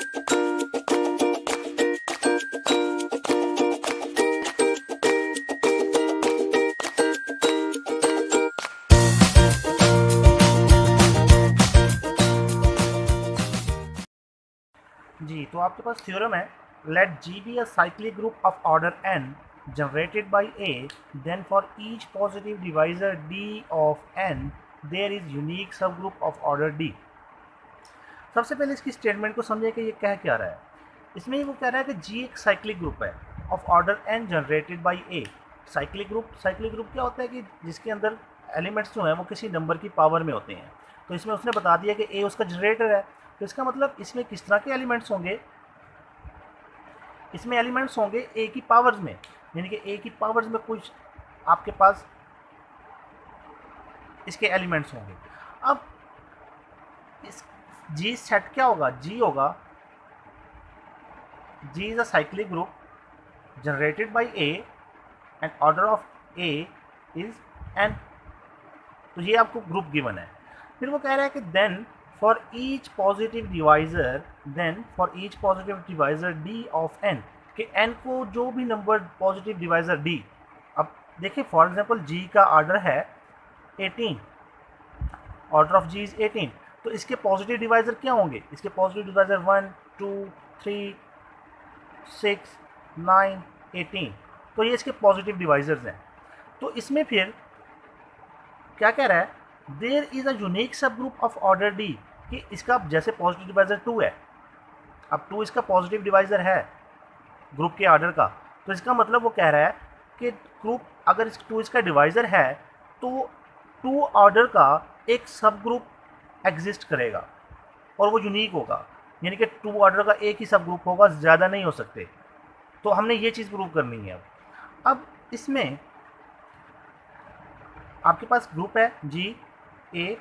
जी, तो आपके पास थ्योरम है, let G be a cyclic group of order n generated by A, then for each positive divisor D of n there is unique subgroup of order D। सबसे पहले इसकी statement को समझे कि ये कह क्या रहा है। इसमें वो कह रहा है कि G एक साइक्लिक ग्रुप है of order n generated by A। Cyclic group क्या होता है कि जिसके अंदर एलिमेंट्स जो हैं वो किसी नंबर की पावर में होते हैं। तो इसमें उसने बता दिया कि A उसका जनरेटर है, तो इसका मतलब इसमें किस तरह के एलिमेंट्स होंगे, इसमें एलिमेंट्स होंगे ए की पावर्स में, यानी कि ए की पावर्स में कुछ आपके पास इसके एलिमेंट्स होंगे। अब इस जी सेट क्या होगा, जी होगा, G is a cyclic group generated by A and order of A is N. तो ये आपको ग्रुप गिवन है। फिर वो कह रहा है कि then for each positive divisor D of N, कि एन को जो भी नंबर पॉजिटिव डिवाइजर डी। अब देखिए फॉर एग्जांपल जी का ऑर्डर है 18, ऑर्डर ऑफ जी इज 18, तो इसके पॉजिटिव डिवाइजर क्या होंगे, इसके पॉजिटिव डिवाइजर 1 2 3 6 9 18, तो ये इसके पॉजिटिव डिवाइजर्स हैं। तो इसमें फिर क्या कह रहा है, देयर इज अ यूनिक सब ग्रुप ऑफ ऑर्डर डी, कि इसका जैसे पॉजिटिव डिवाइजर 2 है, अब 2 इसका पॉजिटिव डिवाइजर है ग्रुप के ऑर्डर का, तो इसका मतलब वो कह रहा है कि ग्रुप अगर 2 इसका डिवाइजर है तो 2 ऑर्डर का एक सब ग्रुप एग्जिस्ट करेगा और वो यूनिक होगा, यानी कि 2 ऑर्डर का एक ही सब ग्रुप होगा, ज़्यादा नहीं हो सकते। तो हमने ये चीज़ प्रूव करनी है। अब इसमें आपके पास ग्रुप है जी ए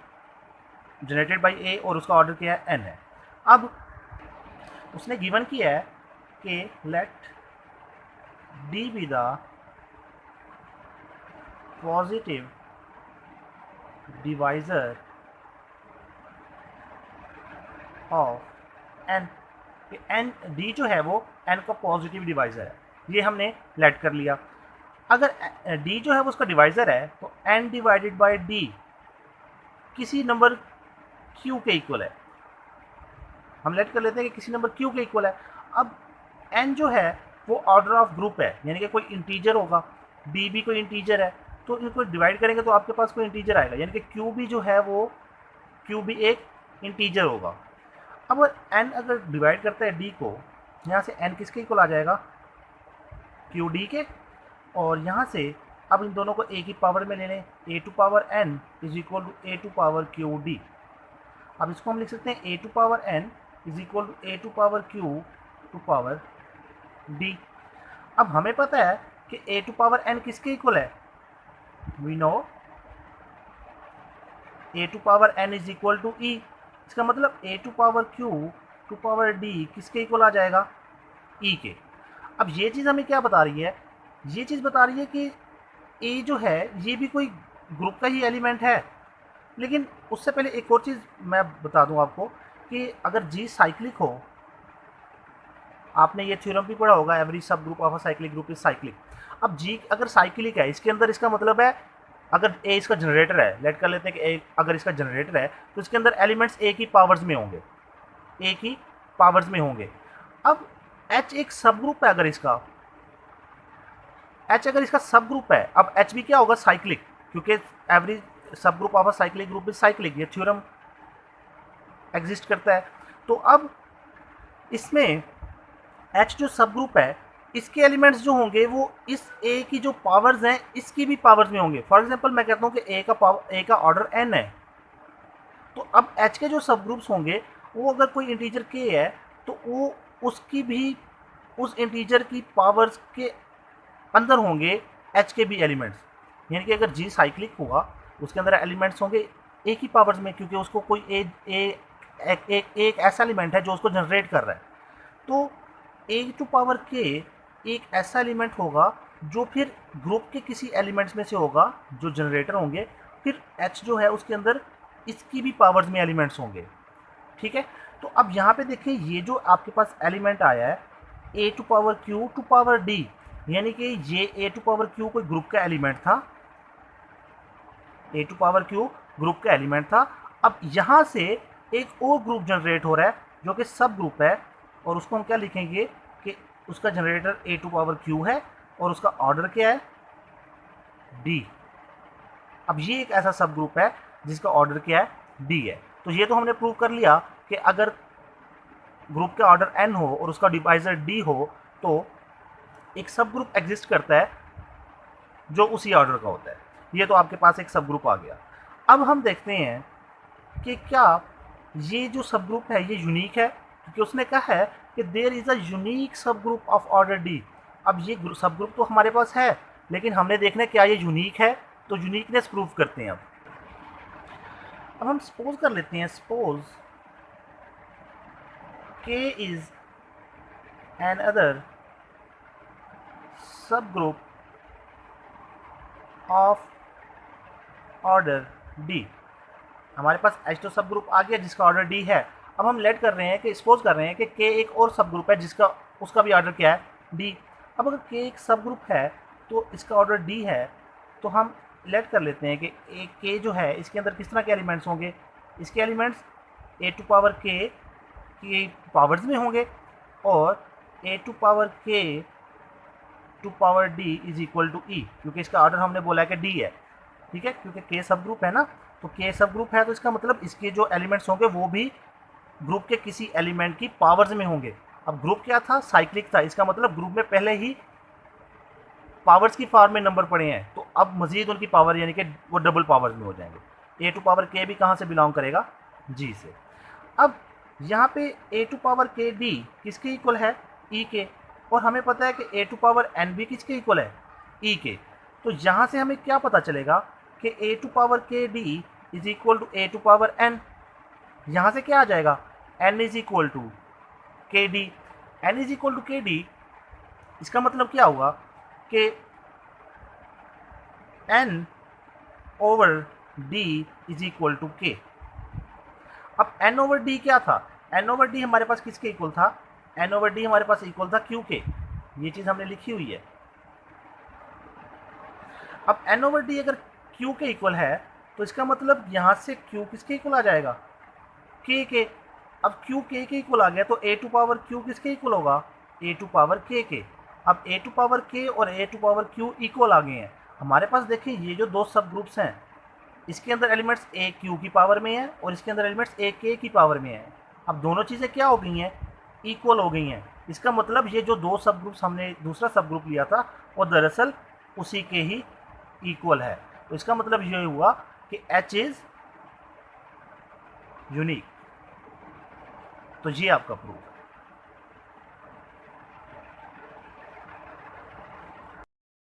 जनरेटेड बाय ए और उसका ऑर्डर क्या है एन है। अब उसने गिवन किया है कि let D be the positive divisor of N, N D जो है वो एन का पॉजिटिव डिवाइजर है, ये हमने लेट कर लिया। अगर डी जो है वो उसका डिवाइजर है तो एन डिवाइडेड बाय डी किसी नंबर क्यू के इक्वल है, हम लेट कर लेते हैं कि किसी नंबर क्यू के इक्वल है। अब एन जो है वो ऑर्डर ऑफ ग्रुप है, यानी कि कोई इंटीजर होगा, डी भी कोई इंटीजर है, तो इनको डिवाइड करेंगे तो आपके पास कोई इंटीजर आएगा, यानी कि क्यू भी जो है वो क्यू भी एक इंटीजर होगा। अब एन अगर डिवाइड करता है डी को, यहाँ से एन किसके इक्वल आ जाएगा, क्यू डी के, और यहाँ से अब इन दोनों को ए की पावर में ले लें, A to power N is equal to A to power Q D. अब इसको हम लिख सकते हैं A to power N is equal to A to power Q to power D. अब हमें पता है कि ए टू पावर एन किसके इक्वल है, we know A to power N is equal to E, इसका मतलब A to power Q to power D किसके इक्वल आ जाएगा, ई के। अब ये चीज़ हमें क्या बता रही है, ये चीज़ बता रही है कि ए जो है ये भी कोई ग्रुप का ही एलिमेंट है। लेकिन उससे पहले एक और चीज़ मैं बता दूं आपको कि अगर जी साइक्लिक हो, आपने ये थ्योरम भी पढ़ा होगा, एवरी सब group of a cyclic group is cyclic. अब जी अगर साइक्लिक है, इसके अंदर इसका मतलब है अगर ए इसका जनरेटर है, लेट कर लेते हैं कि ए अगर इसका जनरेटर है तो इसके अंदर एलिमेंट्स ए की पावर्स में होंगे, ए की पावर्स में होंगे। अब एच एक सब ग्रुप है, अगर इसका एच अगर इसका सब ग्रुप है, अब एच भी क्या होगा, साइक्लिक, क्योंकि एवरी सब group of a cyclic group is cyclic, ये थ्योरम एग्जिस्ट करता है। तो अब इसमें एच जो सब ग्रुप है इसके एलिमेंट्स जो होंगे वो इस ए की जो पावर्स हैं इसकी भी पावर्स में होंगे। फॉर एग्जांपल मैं कहता हूँ कि ए का ऑर्डर एन है, तो अब एच के जो सब ग्रुप्स होंगे वो अगर कोई इंटीजर के है तो वो उसकी भी उस इंटीजर की पावर्स के अंदर होंगे एच के भी एलिमेंट्स, यानी कि अगर जी साइक्लिक हुआ उसके अंदर एलिमेंट्स होंगे ए की पावर्स में, क्योंकि उसको कोई एक ऐसा एलिमेंट है जो उसको जनरेट कर रहा है। तो ए टू पावर के एक ऐसा एलिमेंट होगा जो फिर ग्रुप के किसी एलिमेंट्स में से होगा जो जनरेटर होंगे, फिर एच जो है उसके अंदर इसकी भी पावर्स में एलिमेंट्स होंगे। ठीक है, तो अब यहाँ पे देखिए ये जो आपके पास एलिमेंट आया है A to power Q to power D, यानी कि ये ए टू पावर क्यू कोई ग्रुप का एलिमेंट था, A to power Q group का एलिमेंट था। अब यहाँ से एक और ग्रुप जनरेट हो रहा है जो कि सब ग्रुप है, और उसको हम क्या लिखेंगे कि उसका generator A to power Q है और उसका ऑर्डर क्या है डी। अब ये एक ऐसा सब ग्रुप है जिसका ऑर्डर क्या है डी है। तो ये तो हमने प्रूव कर लिया कि अगर ग्रुप का ऑर्डर एन हो और उसका डिवाइजर डी हो तो एक सब ग्रुप एग्जिस्ट करता है जो उसी ऑर्डर का होता है। ये तो आपके पास एक सब ग्रुप आ गया। अब हम देखते हैं कि क्या ये जो सब ग्रुप है ये यूनिक है, क्योंकि उसने कहा है कि देयर इज़ अ यूनिक सब ग्रुप ऑफ ऑर्डर डी। अब ये सब ग्रुप तो हमारे पास है, लेकिन हमने देखना है क्या ये यूनिक है, तो यूनिकनेस प्रूव करते हैं। अब हम सपोज कर लेते हैं, suppose K is another subgroup of order D। हमारे पास H2 सब ग्रुप आ गया जिसका ऑर्डर D है। अब हम लेट कर रहे हैं कि सपोज कर रहे हैं कि K एक और सब ग्रुप है जिसका उसका भी ऑर्डर क्या है D। अब अगर K एक सब ग्रुप है तो इसका ऑर्डर D है, तो हम लेट कर लेते हैं कि K जो है इसके अंदर किस तरह के एलिमेंट्स होंगे। इसके elements A to power K की पावर्स में होंगे और A to power K to power D is equal to E, क्योंकि इसका ऑर्डर हमने बोला है कि D है, ठीक है, क्योंकि K सब ग्रुप है ना। तो K सब ग्रुप है तो इसका मतलब इसके जो एलिमेंट्स होंगे वो भी ग्रुप के किसी एलिमेंट की पावर्स में होंगे। अब ग्रुप क्या था, साइक्लिक था, इसका मतलब ग्रुप में पहले ही पावर्स की फॉर्म में नंबर पड़े हैं, तो अब मजीद उनकी पावर यानी कि वो डबल पावर्स में हो जाएंगे। A टू पावर K भी कहाँ से बिलोंग करेगा, G से। अब यहाँ पे A to power K D किसके इक्वल है, E के, और हमें पता है कि A टू पावर N भी किसके इक्वल है, E के। तो यहाँ से हमें क्या पता चलेगा कि A to power K D is equal to A to power N। यहाँ से क्या आ जाएगा, N is equal to K D. N is equal to K D, इसका मतलब क्या हुआ कि N over D is equal to K। अब N ओवर D क्या था, N ओवर D हमारे पास किसके इक्वल था, N ओवर D हमारे पास इक्वल था Q के। ये चीज़ हमने लिखी हुई है। अब N ओवर D अगर Q के इक्वल है तो इसका मतलब यहाँ से Q किसके इक्वल आ जाएगा, K के। अब Q K के इक्वल आ गया तो A टू पावर Q किसके इक्वल होगा, A टू पावर K के। अब A टू पावर K और A to power Q equal आ गए हैं। हमारे पास देखिए ये जो दो सब ग्रुप्स हैं इसके अंदर एलिमेंट्स A Q की पावर में है और इसके अंदर एलिमेंट्स A K की पावर में है। अब दोनों चीज़ें क्या हो गई हैं, इक्वल हो गई हैं। इसका मतलब ये जो दो सब ग्रुप्स हमने दूसरा सब ग्रुप लिया था वो दरअसल उसी के ही इक्वल है। तो इसका मतलब ये हुआ कि H इज़ यूनिक। तो ये आपका प्रूफ है।